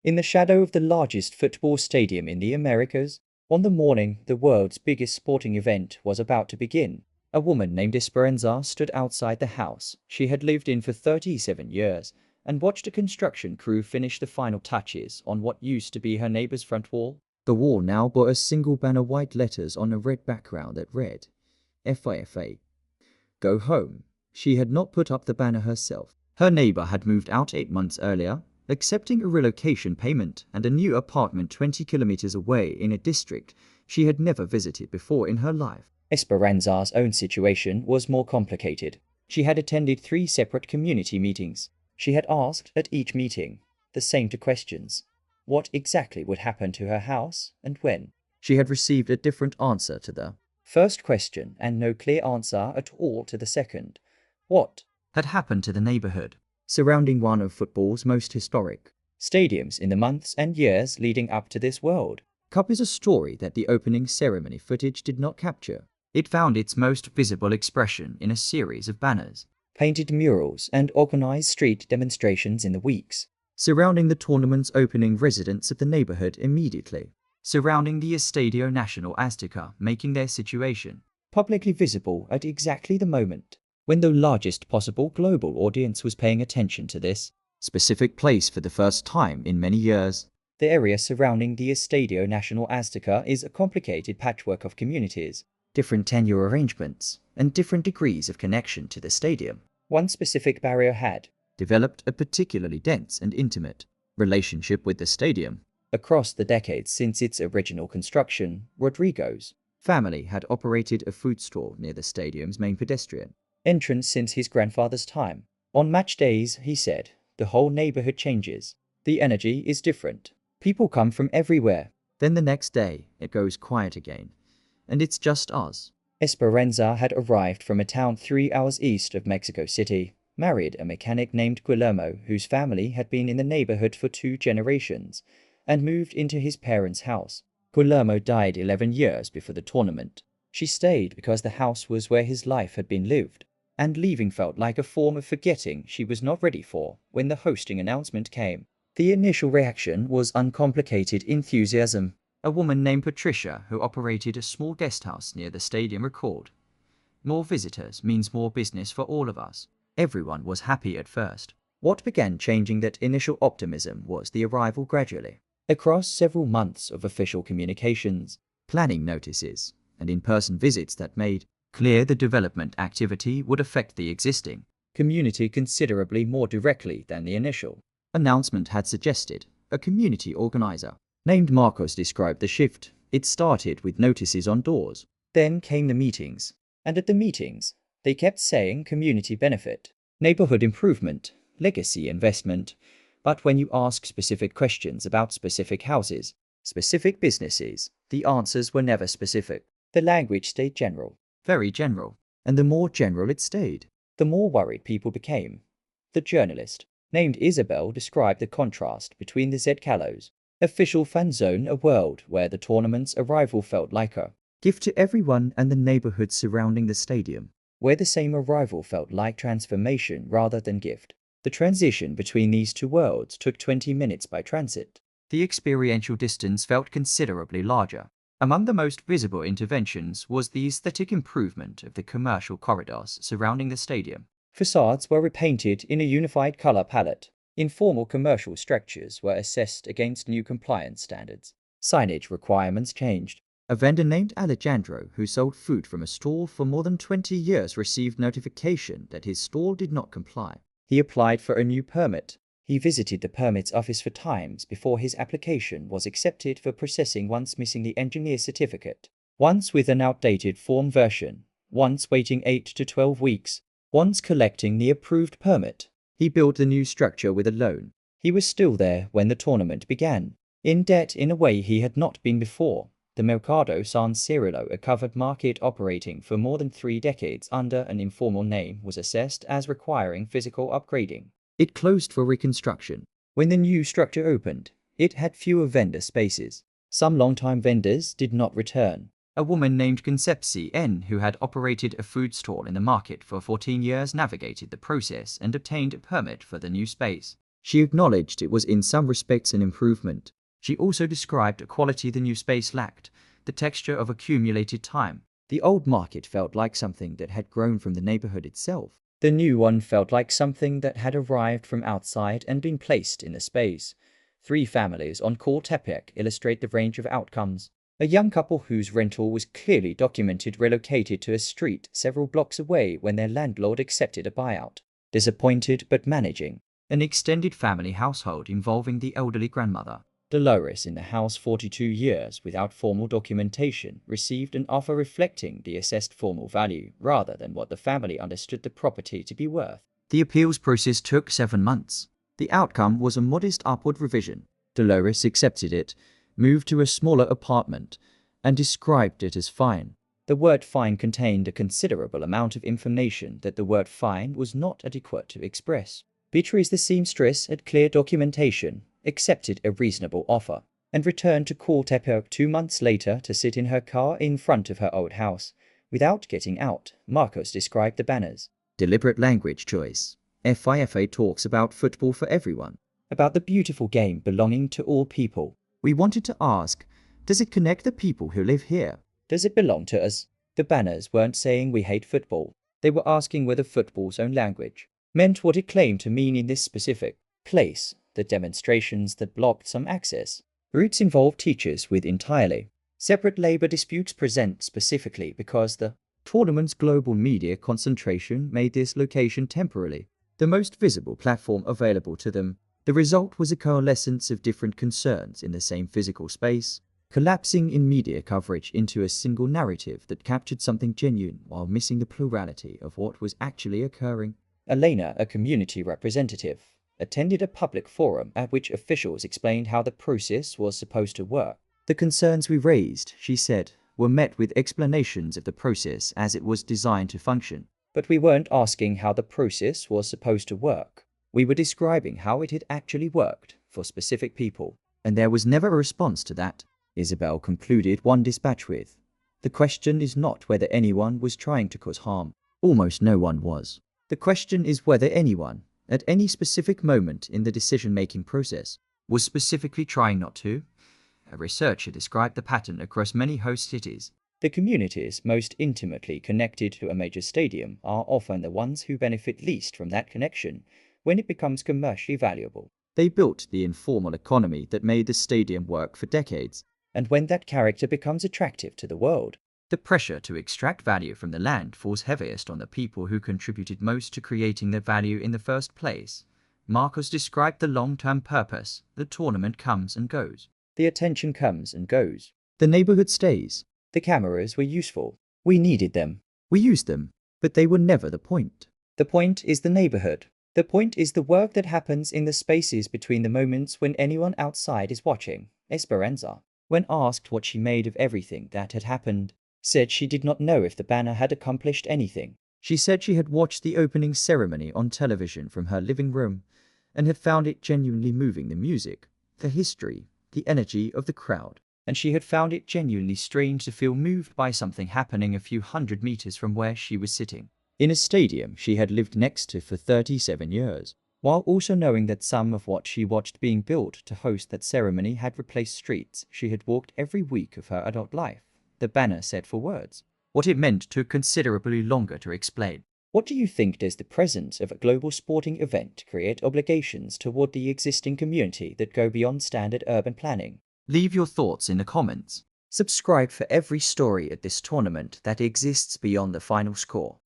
In the shadow of the largest football stadium in the Americas, on the morning the world's biggest sporting event was about to begin, a woman named Esperanza stood outside the house she had lived in for 37 years and watched a construction crew finish the final touches on what used to be her neighbor's front wall. The wall now bore a single banner, white letters on a red background that read, FIFA. Go home. She had not put up the banner herself. Her neighbor had moved out 8 months earlier, accepting a relocation payment and a new apartment 20 kilometers away in a district she had never visited before in her life. Esperanza's own situation was more complicated. She had attended 3 separate community meetings. She had asked at each meeting the same 2 questions. What exactly would happen to her house and when? She had received a different answer to the first question and no clear answer at all to the second. What had happened to the neighborhood surrounding one of football's most historic stadiums in the months and years leading up to this World Cup is a story that the opening ceremony footage did not capture. It found its most visible expression in a series of banners, painted murals, and organized street demonstrations in the weeks surrounding the tournament's opening. Residents of the neighborhood immediately surrounding the Estadio Nacional Azteca, making their situation publicly visible at exactly the moment when the largest possible global audience was paying attention to this specific place for the first time in many years. The area surrounding the Estadio Nacional Azteca is a complicated patchwork of communities, different tenure arrangements, and different degrees of connection to the stadium. One specific barrio had developed a particularly dense and intimate relationship with the stadium. Across the decades since its original construction, Rodrigo's family had operated a food stall near the stadium's main pedestrian entrance since his grandfather's time. On match days, he said, the whole neighborhood changes. The energy is different. People come from everywhere. Then the next day, it goes quiet again, and it's just us. Esperanza had arrived from a town 3 hours east of Mexico City, married a mechanic named Guillermo whose family had been in the neighborhood for 2 generations, and moved into his parents' house. Guillermo died 11 years before the tournament. She stayed because the house was where his life had been lived, and leaving felt like a form of forgetting she was not ready for when the hosting announcement came. The initial reaction was uncomplicated enthusiasm. A woman named Patricia, who operated a small guest house near the stadium, recalled, "More visitors means more business for all of us." Everyone was happy at first. What began changing that initial optimism was the arrival gradually, across several months of official communications, planning notices, and in-person visits that made clear the development activity would affect the existing community considerably more directly than the initial announcement had suggested. A community organizer named Marcos described the shift. It started with notices on doors. Then came the meetings. And at the meetings, they kept saying community benefit, neighborhood improvement, legacy investment. But when you ask specific questions about specific houses, specific businesses, the answers were never specific. The language stayed general, very general. And the more general it stayed, the more worried people became. The journalist named Isabel described the contrast between the Zcalo's official fan zone, a world where the tournament's arrival felt like a gift to everyone, and the neighborhood surrounding the stadium, where the same arrival felt like transformation rather than gift. The transition between these 2 worlds took 20 minutes by transit. The experiential distance felt considerably larger. Among the most visible interventions was the aesthetic improvement of the commercial corridors surrounding the stadium. Facades were repainted in a unified color palette. Informal commercial structures were assessed against new compliance standards. Signage requirements changed. A vendor named Alejandro, who sold food from a stall for more than 20 years, received notification that his stall did not comply. He applied for a new permit. He visited the permits office for times before his application was accepted for processing, once missing the engineer's certificate, once with an outdated form version, once waiting 8 to 12 weeks, once collecting the approved permit. He built the new structure with a loan. He was still there when the tournament began, in debt in a way he had not been before. The Mercado San Cirilo, a covered market operating for more than 3 decades under an informal name, was assessed as requiring physical upgrading. It closed for reconstruction. When the new structure opened, it had fewer vendor spaces. Some longtime vendors did not return. A woman named Concepcion, who had operated a food stall in the market for 14 years, navigated the process and obtained a permit for the new space. She acknowledged it was in some respects an improvement. She also described a quality the new space lacked, the texture of accumulated time. The old market felt like something that had grown from the neighborhood itself. The new one felt like something that had arrived from outside and been placed in the space. 3 families on Coatepec illustrate the range of outcomes. A young couple whose rental was clearly documented relocated to a street several blocks away when their landlord accepted a buyout. Disappointed but managing. An extended family household involving the elderly grandmother. Dolores, in the house 42 years without formal documentation, received an offer reflecting the assessed formal value rather than what the family understood the property to be worth. The appeals process took 7 months. The outcome was a modest upward revision. Dolores accepted it, moved to a smaller apartment, and described it as fine. The word fine contained a considerable amount of information that the word fine was not adequate to express. Beatrice, the seamstress, had clear documentation, accepted a reasonable offer, and returned to Coatepec 2 months later to sit in her car in front of her old house. Without getting out, Marcos described the banners. Deliberate language choice. FIFA talks about football for everyone, about the beautiful game belonging to all people. We wanted to ask, does it connect the people who live here? Does it belong to us? The banners weren't saying we hate football. They were asking whether football's own language meant what it claimed to mean in this specific place. The demonstrations that blocked some access routes involved teachers with entirely separate labor disputes present specifically because the tournament's global media concentration made this location temporarily the most visible platform available to them. The result was a coalescence of different concerns in the same physical space, collapsing in media coverage into a single narrative that captured something genuine while missing the plurality of what was actually occurring. Elena, a community representative, attended a public forum at which officials explained how the process was supposed to work. The concerns we raised, she said, were met with explanations of the process as it was designed to function. But we weren't asking how the process was supposed to work. We were describing how it had actually worked for specific people, and there was never a response to that. Isabel concluded one dispatch with, "The question is not whether anyone was trying to cause harm. Almost no one was. The question is whether anyone, at any specific moment in the decision-making process, was specifically trying not to." A researcher described the pattern across many host cities. The communities most intimately connected to a major stadium are often the ones who benefit least from that connection when it becomes commercially valuable. They built the informal economy that made the stadium work for decades, and when that character becomes attractive to the world, the pressure to extract value from the land falls heaviest on the people who contributed most to creating the value in the first place. Marcos described the long-term purpose. The tournament comes and goes. The attention comes and goes. The neighborhood stays. The cameras were useful. We needed them. We used them. But they were never the point. The point is the neighborhood. The point is the work that happens in the spaces between the moments when anyone outside is watching. Esperanza, when asked what she made of everything that had happened, said she did not know if the banner had accomplished anything. She said she had watched the opening ceremony on television from her living room and had found it genuinely moving, the music, the history, the energy of the crowd. And she had found it genuinely strange to feel moved by something happening a few hundred meters from where she was sitting, in a stadium she had lived next to for 37 years, while also knowing that some of what she watched being built to host that ceremony had replaced streets she had walked every week of her adult life. The banner said for words what it meant took considerably longer to explain. What do you think does the presence of a global sporting event create obligations toward the existing community that go beyond standard urban planning? Leave your thoughts in the comments. Subscribe for every story at this tournament that exists beyond the final score.